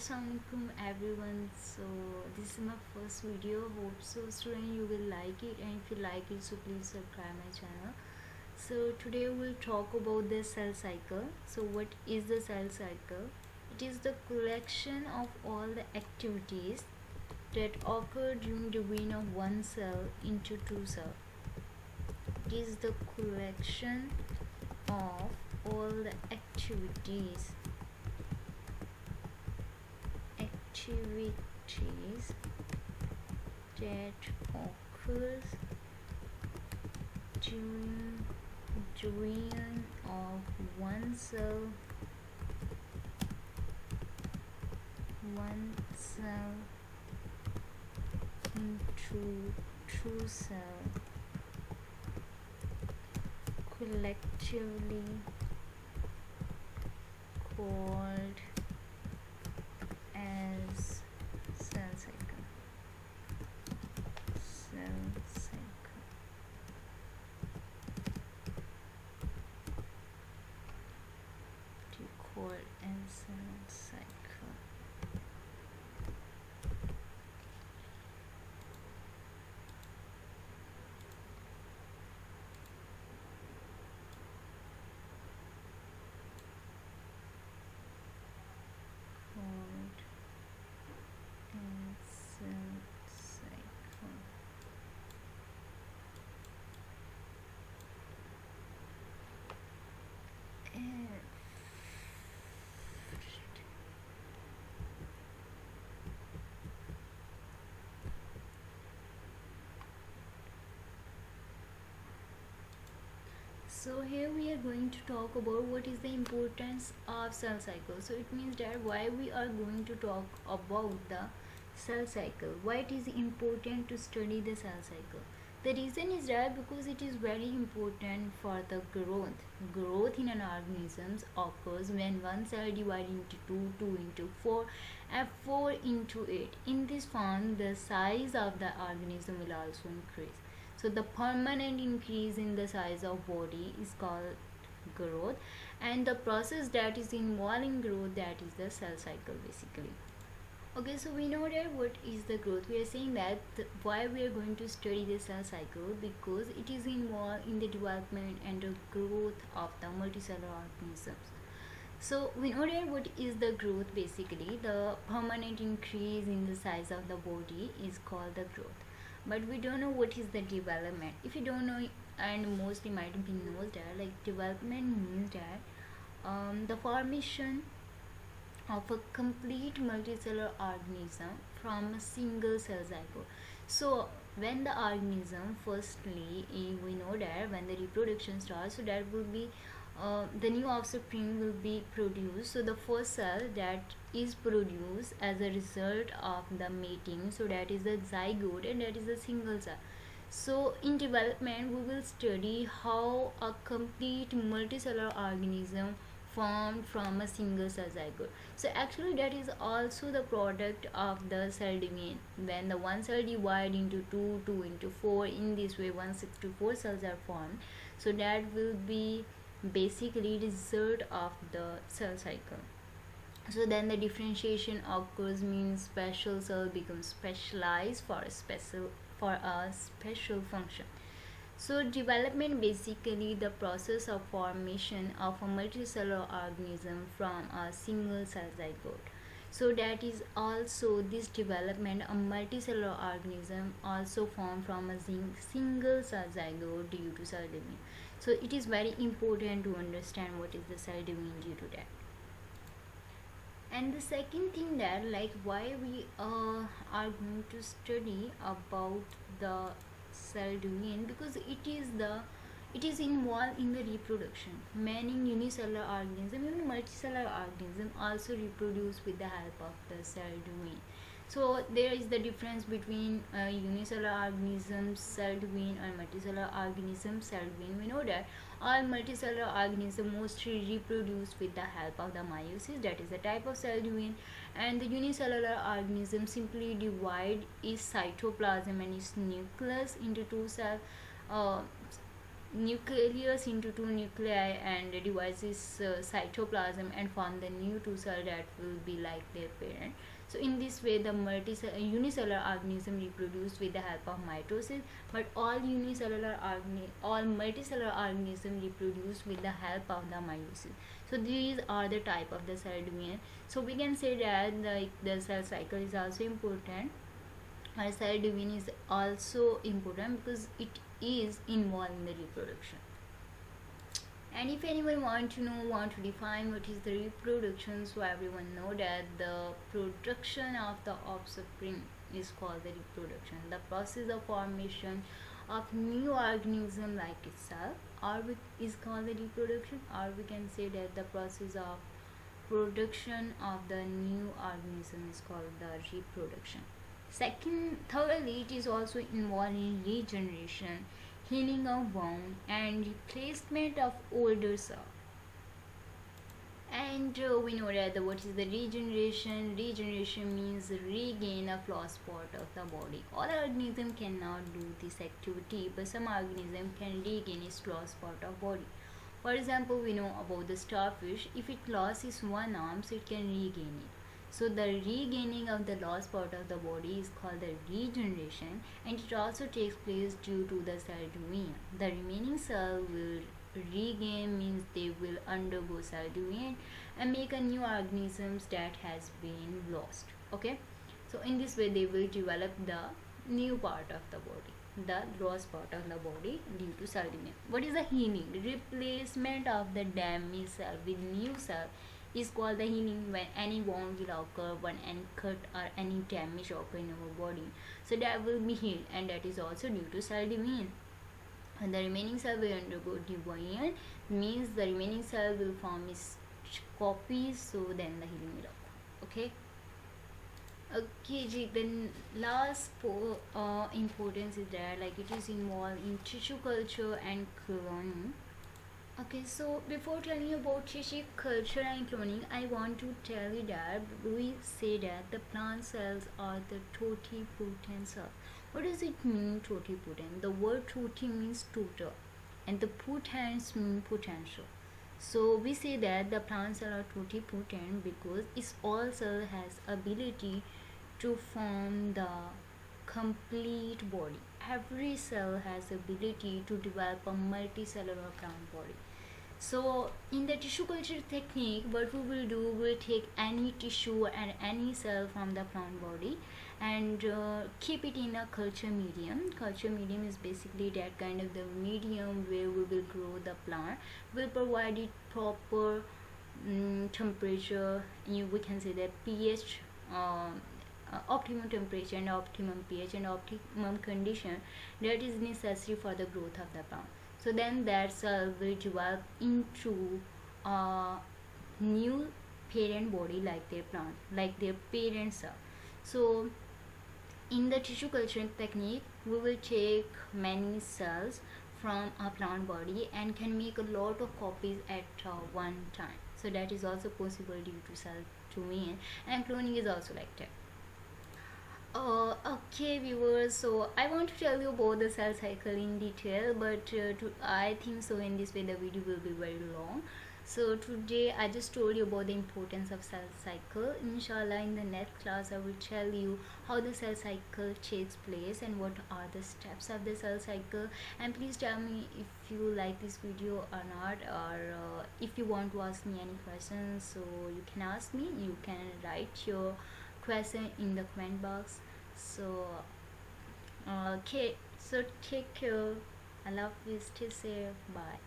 Assalamualaikum everyone. So this is my first video. Hope so student you will like it, and if you like it, so please subscribe my channel. So today we'll talk about the cell cycle. So what is the cell cycle? It is the collection of all the activities that occur during the division of one cell into two cells. It is the collection of all the activities that occurs during division of one cell into two cell, collectively called as cell cycle. To call as cell cycle. Called as cell cycle. So here we are going to talk about what is the importance of cell cycle. So it means that why we are going to talk about the cell cycle, why it is important to study the cell cycle. The reason is that because it is very important for the growth in an organism occurs when one cell divides into two into four, and four into eight. In this form the size of the organism will also increase. So the permanent increase in the size of body is called growth, and the process that is involving growth, that is the cell cycle basically. Okay, so we know that what is the growth. We are saying that why we are going to study the cell cycle, because it is involved in the development and the growth of the multicellular organisms. So we know that what is the growth basically. The permanent increase in the size of the body is called the growth, but we don't know what is the development. If you don't know, and mostly might be knows that like development means that the formation of a complete multicellular organism from a single cell zygote. So when the organism firstly, we know that when the reproduction starts, so that will be the new offspring will be produced. So the first cell that is produced as a result of the mating, so that is the zygote, and that is a single cell. So in development we will study how a complete multicellular organism formed from a single cell zygote. So actually that is also the product of the cell division. When the one cell divide into two into four, in this way 164 cells are formed. So that will be basically result of the cell cycle. So then the differentiation occurs, means special cell becomes specialized for a special function. So development basically the process of formation of a multicellular organism from a single cell zygote. So that is also this development, a multicellular organism also formed from a single cell zygote due to cell division. So it is very important to understand what is the cell division due to that. And the second thing that like why we are going to study about the cell division, because it is involved in the reproduction. Many unicellular organisms, even multicellular organisms, also reproduce with the help of the cell division. So there is the difference between unicellular organisms cell division and multicellular organisms cell division. We know that all multicellular organisms mostly reproduce with the help of the meiosis, that is the type of cell division, and the unicellular organism simply divide its cytoplasm and its nucleus into two cells. nucleus into two nuclei and divides cytoplasm and form the new two cell that will be like their parent. So in this way, the unicellular organism reproduce with the help of mitosis, but all all multicellular organism reproduce with the help of the meiosis. So these are the type of the cell division. So we can say that the cell cycle is also important. Cell division is also important because it is involved in the reproduction. And if anyone want to define what is the reproduction, so everyone know that the production of the offspring is called the reproduction, the process of formation of new organism like itself, is called the reproduction, or we can say that the process of production of the new organism is called the reproduction. Thirdly, it is also involved in regeneration, healing of wound, and replacement of older cell. And we know that what is the regeneration? Regeneration means regain of lost part of the body. All organisms cannot do this activity, but some organism can regain its lost part of body. For example, we know about the starfish. If it loses one arm, so it can regain it. So the regaining of the lost part of the body is called the regeneration, and it also takes place due to the cell division. The remaining cell will regain, means they will undergo cell division and make a new organisms that has been lost. Okay, so in this way they will develop the new part of the body, the lost part of the body due to cell division. What is the healing? Replacement of the damaged cell with new cell is called the healing. When any wound will occur, when any cut or any damage occur in our body, so that will be healed, and that is also due to cell division. And the remaining cell will undergo division, means the remaining cell will form its copies, so then the healing will occur. Okay. Okay, Ji, then last importance is that like it is involved in tissue culture and cloning. Okay, so before telling you about tissue culture and cloning, I want to tell you that we say that the plant cells are the totipotent cells. What does it mean, totipotent? The word toti means total, and the potens mean potential. So we say that the plant cell are totipotent because its all cell has ability to form the complete body. Every cell has ability to develop a multicellular plant body. So in the tissue culture technique, what we will do, we'll take any tissue and any cell from the plant body and keep it in a culture medium. Culture medium is basically that kind of the medium where we will grow the plant. We'll provide it proper temperature. We can say that pH, optimum temperature and optimum pH and optimum condition that is necessary for the growth of the plant. So then that cell will develop into a new parent body like their plant, like their parent cell. So in the tissue culture technique, we will take many cells from a plant body and can make a lot of copies at one time. So that is also possible due to cell division, and cloning is also like that. Okay, viewers. So I want to tell you about the cell cycle in detail, but I think so in this way the video will be very long. So today I just told you about the importance of cell cycle. Inshallah, in the next class I will tell you how the cell cycle takes place and what are the steps of the cell cycle. And please tell me if you like this video or not, or if you want to ask me any questions, so you can ask me. You can write your question in the comment box. So okay, so take care. I love you. Stay safe. Bye.